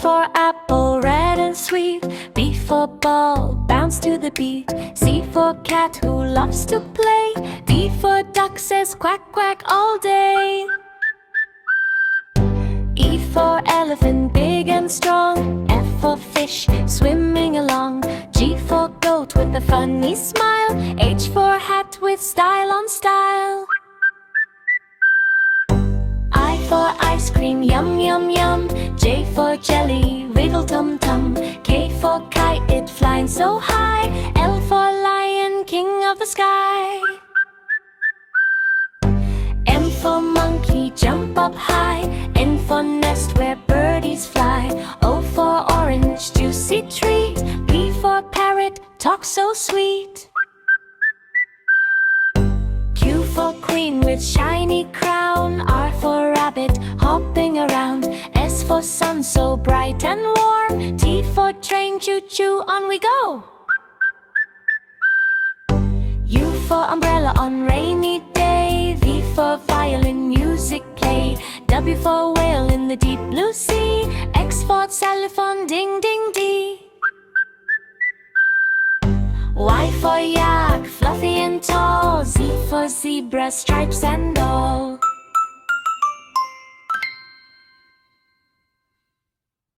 for apple, red and sweet. B for ball, bounce to the beat. C for cat who loves to play. D for duck says quack quack all day. E for elephant, big and strong. F for fish, swimming along. G for goat with a funny smile. H for hat with style on style. I for ice cream, yum yum yum. J for jelly, wiggle tum tum. K for kite, it flying so high. L for lion, king of the sky. M for monkey, jump up high. N for nest where birdies fly. O for orange, juicy treat. P for parrot, talk so sweet. Q for queen with shiny crown. R for rabbit, hopping around. S for sun, so bright and warm. T for train, choo-choo, on we go. U for umbrella on rainy day. V for violin, music play. W for whale in the deep blue sea. X for xylophone, ding ding dee. Y for yak, fluffy and tall. Z for zebra, stripes and all.